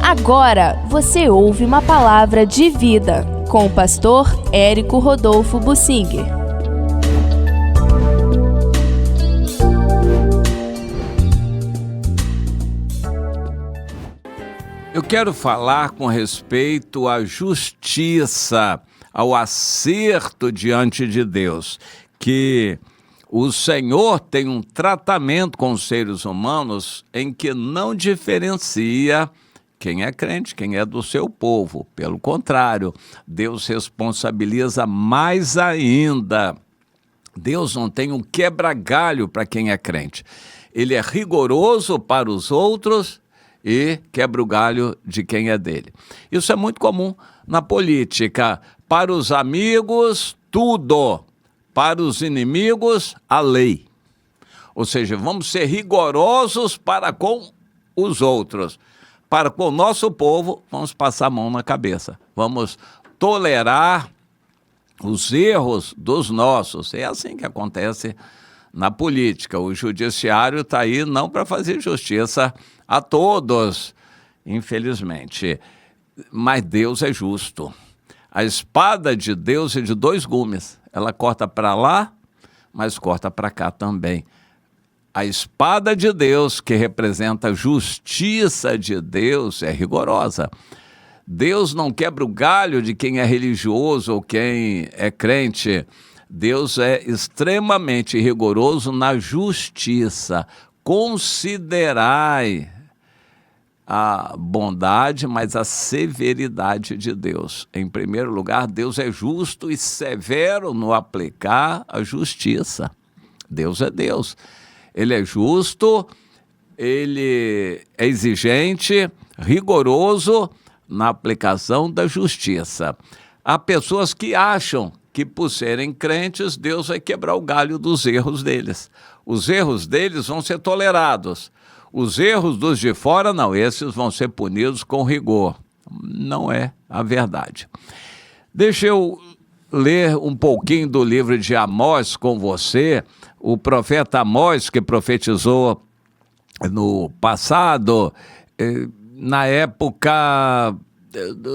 Agora você ouve uma palavra de vida com o pastor Érico Rodolfo Bussinger. Eu quero falar com respeito à justiça, ao acerto diante de Deus, que o Senhor tem um tratamento com os seres humanos em que não diferencia quem é crente, quem é do seu povo. Pelo contrário, Deus responsabiliza mais ainda. Deus não tem um quebra-galho para quem é crente. Ele é rigoroso para os outros e quebra o galho de quem é dele. Isso é muito comum na política. Para os amigos, tudo. Para os inimigos, a lei. Ou seja, vamos ser rigorosos para com os outros. Para com o nosso povo, vamos passar a mão na cabeça. Vamos tolerar os erros dos nossos. É assim que acontece na política. O judiciário está aí não para fazer justiça a todos, infelizmente. Mas Deus é justo. A espada de Deus é de dois gumes. Ela corta para lá, mas corta para cá também. A espada de Deus, que representa a justiça de Deus, é rigorosa. Deus não quebra o galho de quem é religioso ou quem é crente. Deus é extremamente rigoroso na justiça. Considerai a bondade, mas a severidade de Deus. Em primeiro lugar, Deus é justo e severo no aplicar a justiça. Deus é Deus. Ele é justo, ele é exigente, rigoroso na aplicação da justiça. Há pessoas que acham que por serem crentes, Deus vai quebrar o galho dos erros deles. Os erros deles vão ser tolerados. Os erros dos de fora, não, esses vão ser punidos com rigor. Não é a verdade. Deixa eu ler um pouquinho do livro de Amós com você. O profeta Amós, que profetizou no passado, na época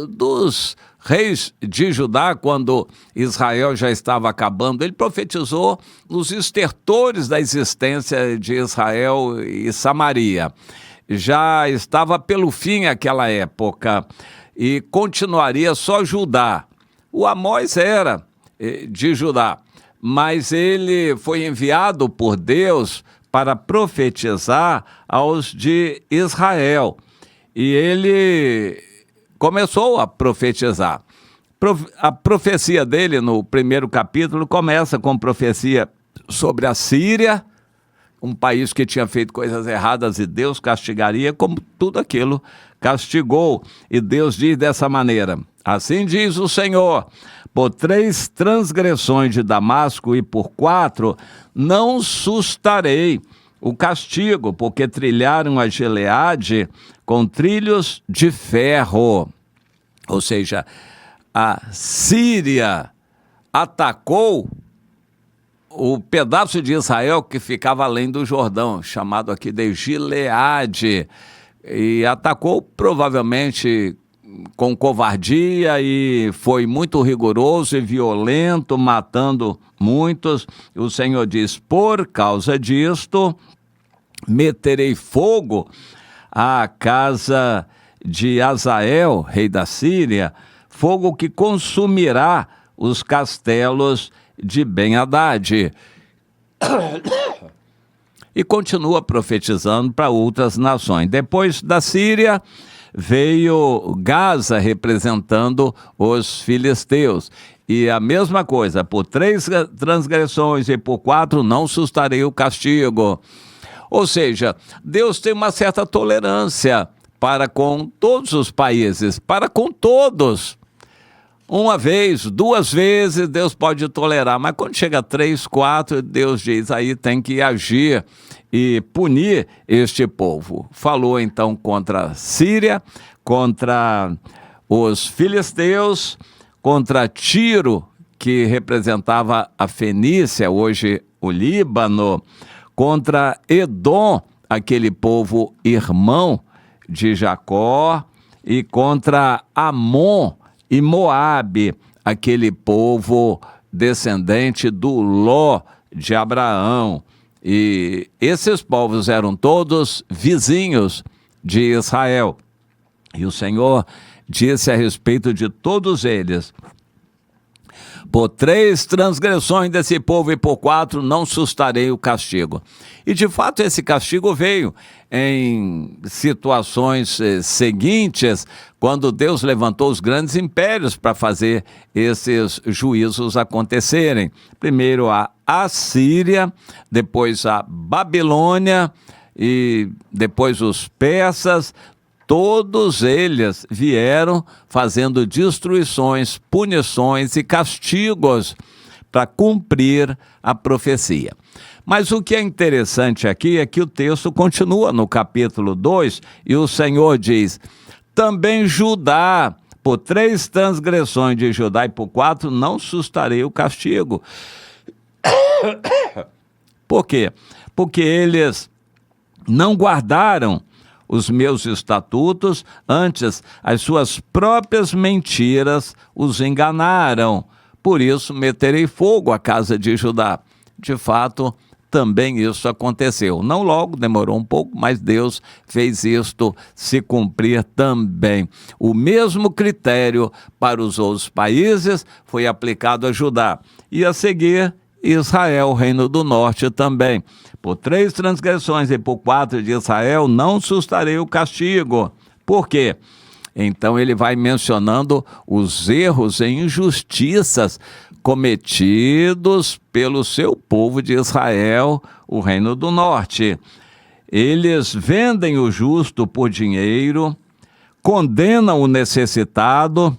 dos reis de Judá, quando Israel já estava acabando, ele profetizou nos estertores da existência de Israel e Samaria. Já estava pelo fim aquela época e continuaria só Judá. O Amós era de Judá, mas ele foi enviado por Deus para profetizar aos de Israel. E ele começou a profetizar. A profecia dele, no primeiro capítulo, começa com profecia sobre a Síria, um país que tinha feito coisas erradas e Deus castigaria, como tudo aquilo castigou. E Deus diz dessa maneira: assim diz o Senhor, por 3 transgressões de Damasco e por 4 não sustarei o castigo, porque trilharam a Gileade com trilhos de ferro. Ou seja, a Síria atacou o pedaço de Israel que ficava além do Jordão, chamado aqui de Gileade, e atacou provavelmente com covardia e foi muito rigoroso e violento, matando muitos. O Senhor diz: por causa disto, meterei fogo à casa de Hazael, rei da Síria, fogo que consumirá os castelos de Ben-Hadad. E continua profetizando para outras nações. Depois da Síria, veio Gaza representando os filisteus. E a mesma coisa, por 3 transgressões e por 4 não sustarei o castigo. Ou seja, Deus tem uma certa tolerância para com todos os países, para com todos. Uma vez, 2 vezes, Deus pode tolerar, mas quando chega a 3, 4, Deus diz, aí tem que agir e punir este povo. Falou então contra a Síria, contra os filisteus, contra Tiro, que representava a Fenícia, hoje o Líbano, contra Edom, aquele povo irmão de Jacó, e contra Amon e Moabe, aquele povo descendente do Ló de Abraão. E esses povos eram todos vizinhos de Israel. E o Senhor disse a respeito de todos eles: por 3 transgressões desse povo e por 4 não sustarei o castigo. E de fato esse castigo veio em situações seguintes, quando Deus levantou os grandes impérios para fazer esses juízos acontecerem. Primeiro a Assíria, depois a Babilônia e depois os persas. Todos eles vieram fazendo destruições, punições e castigos para cumprir a profecia. Mas o que é interessante aqui é que o texto continua no capítulo 2 e o Senhor diz: também Judá, por 3 transgressões de Judá e por 4 não sustarei o castigo. Por quê? Porque eles não guardaram os meus estatutos, antes as suas próprias mentiras os enganaram. Por isso meterei fogo à casa de Judá. De fato, também isso aconteceu. Não logo, demorou um pouco, mas Deus fez isto se cumprir também. O mesmo critério para os outros países foi aplicado a Judá. E a seguir, Israel, reino do norte também. Por 3 transgressões e por 4 de Israel não sustarei o castigo. Por quê? Então ele vai mencionando os erros e injustiças cometidos pelo seu povo de Israel, o reino do norte. Eles vendem o justo por dinheiro, condenam o necessitado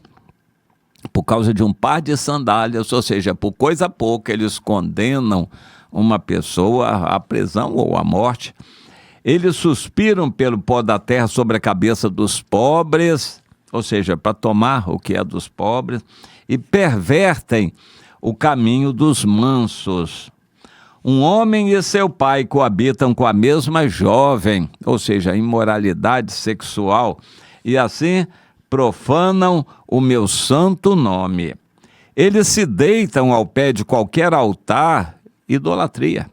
por causa de um par de sandálias, ou seja, por coisa pouca eles condenam uma pessoa à prisão ou à morte. Eles suspiram pelo pó da terra sobre a cabeça dos pobres, ou seja, para tomar o que é dos pobres, e pervertem o caminho dos mansos. Um homem e seu pai coabitam com a mesma jovem, ou seja, imoralidade sexual, e assim profanam o meu santo nome. Eles se deitam ao pé de qualquer altar, idolatria.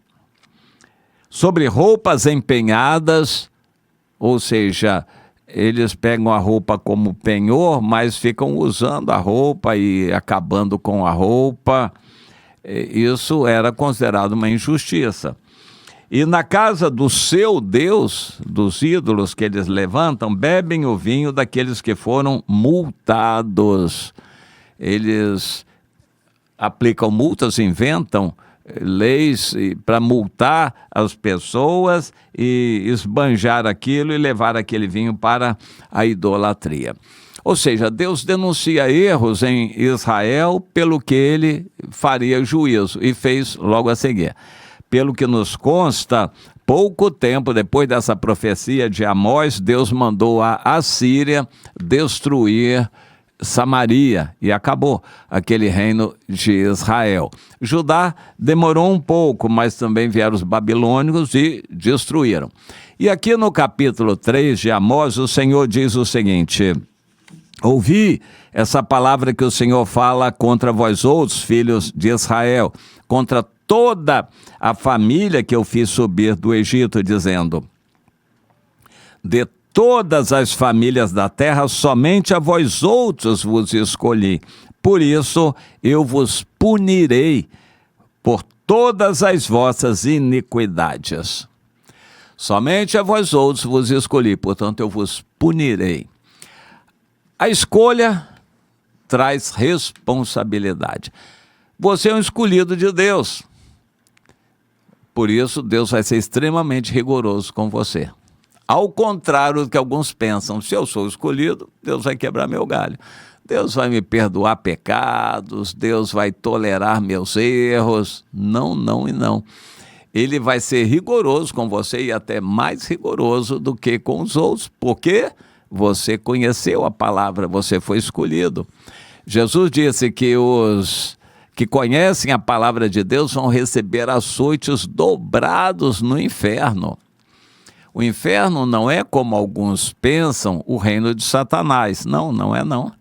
Sobre roupas empenhadas, ou seja, eles pegam a roupa como penhor, mas ficam usando a roupa e acabando com a roupa. Isso era considerado uma injustiça. E na casa do seu Deus, dos ídolos que eles levantam, bebem o vinho daqueles que foram multados. Eles aplicam multas, inventam leis para multar as pessoas e esbanjar aquilo e levar aquele vinho para a idolatria. Ou seja, Deus denuncia erros em Israel pelo que ele faria juízo e fez logo a seguir. Pelo que nos consta, pouco tempo depois dessa profecia de Amós, Deus mandou a Assíria destruir Samaria e acabou aquele reino de Israel. Judá demorou um pouco, mas também vieram os babilônicos e destruíram. E aqui no capítulo 3 de Amós, o Senhor diz o seguinte: ouvi essa palavra que o Senhor fala contra vós outros, filhos de Israel, contra toda a família que eu fiz subir do Egito, dizendo: de todas as famílias da terra, somente a vós outros vos escolhi. Por isso eu vos punirei por todas as vossas iniquidades. Somente a vós outros vos escolhi, portanto eu vos punirei. A escolha traz responsabilidade. Você é um escolhido de Deus. Por isso, Deus vai ser extremamente rigoroso com você. Ao contrário do que alguns pensam, se eu sou escolhido, Deus vai quebrar meu galho. Deus vai me perdoar pecados, Deus vai tolerar meus erros. Não, não e não. Ele vai ser rigoroso com você e até mais rigoroso do que com os outros, porque você conheceu a palavra, você foi escolhido. Jesus disse que os que conhecem a palavra de Deus vão receber açoites dobrados no inferno. O inferno não é, como alguns pensam, o reino de Satanás. Não, não é não.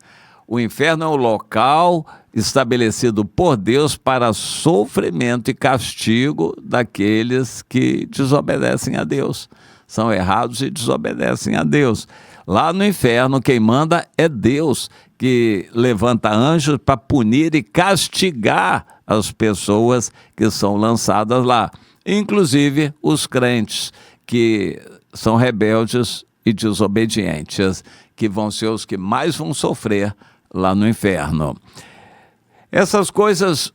O inferno é o local estabelecido por Deus para sofrimento e castigo daqueles que desobedecem a Deus. São errados e desobedecem a Deus. Lá no inferno, quem manda é Deus, que levanta anjos para punir e castigar as pessoas que são lançadas lá, inclusive os crentes, que são rebeldes e desobedientes, que vão ser os que mais vão sofrer lá no inferno. Essas coisas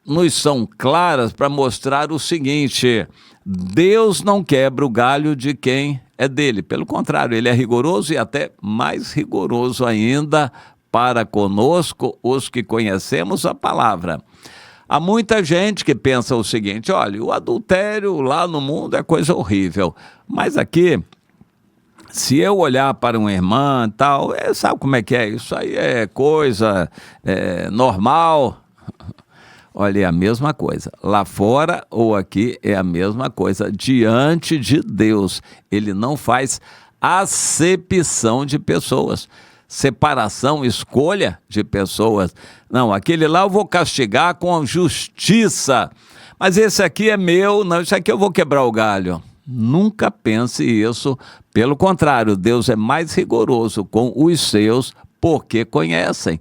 nos são claras para mostrar o seguinte: Deus não quebra o galho de quem é dele. Pelo contrário, ele é rigoroso e até mais rigoroso ainda para conosco, os que conhecemos a palavra. Há muita gente que pensa o seguinte: olha, o adultério lá no mundo é coisa horrível, mas aqui, se eu olhar para uma irmã e tal, sabe como é que é? Isso aí é coisa normal. Olha, é a mesma coisa. Lá fora ou aqui é a mesma coisa. Diante de Deus, ele não faz acepção de pessoas, separação, escolha de pessoas. Não, aquele lá eu vou castigar com justiça, mas esse aqui é meu, não, esse aqui eu vou quebrar o galho. Nunca pense isso. Pelo contrário, Deus é mais rigoroso com os seus porque conhecem.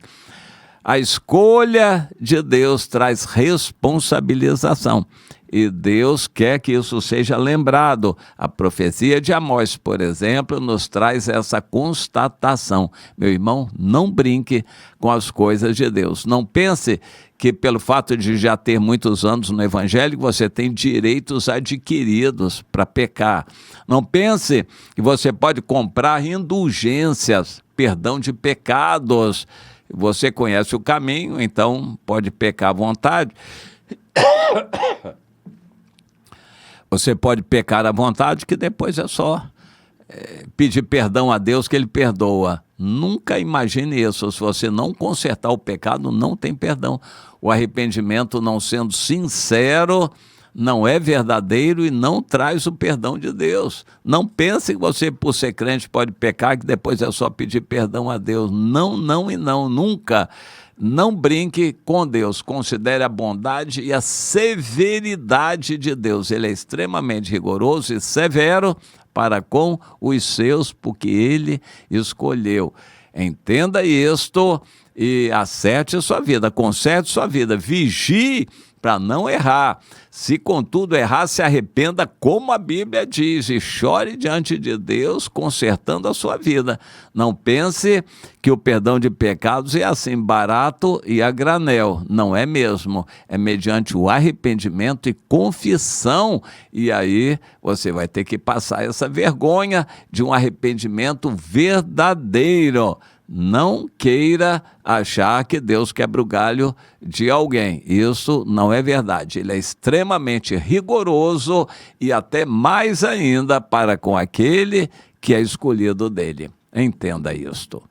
A escolha de Deus traz responsabilização e Deus quer que isso seja lembrado. A profecia de Amós, por exemplo, nos traz essa constatação. Meu irmão, não brinque com as coisas de Deus. Não pense que pelo fato de já ter muitos anos no Evangelho, você tem direitos adquiridos para pecar. Não pense que você pode comprar indulgências, perdão de pecados. Você conhece o caminho, então pode pecar à vontade. Você pode pecar à vontade, que depois é só pedir perdão a Deus que ele perdoa. Nunca imagine isso. Se você não consertar o pecado, não tem perdão. O arrependimento, não sendo sincero, não é verdadeiro e não traz o perdão de Deus. Não pense que você, por ser crente, pode pecar, que depois é só pedir perdão a Deus. Não, não e não, nunca. Não brinque com Deus. Considere a bondade e a severidade de Deus. Ele é extremamente rigoroso e severo para com os seus, porque ele escolheu. Entenda isto e acerte a sua vida, conserte sua vida, vigie para não errar. Se contudo errar, se arrependa, como a Bíblia diz, e chore diante de Deus, consertando a sua vida. Não pense que o perdão de pecados é assim, barato e a granel. Não é mesmo. É mediante o arrependimento e confissão. E aí você vai ter que passar essa vergonha de um arrependimento verdadeiro. Não queira achar que Deus quebra o galho de alguém. Isso não é verdade. Ele é extremamente rigoroso e até mais ainda para com aquele que é escolhido dele. Entenda isto.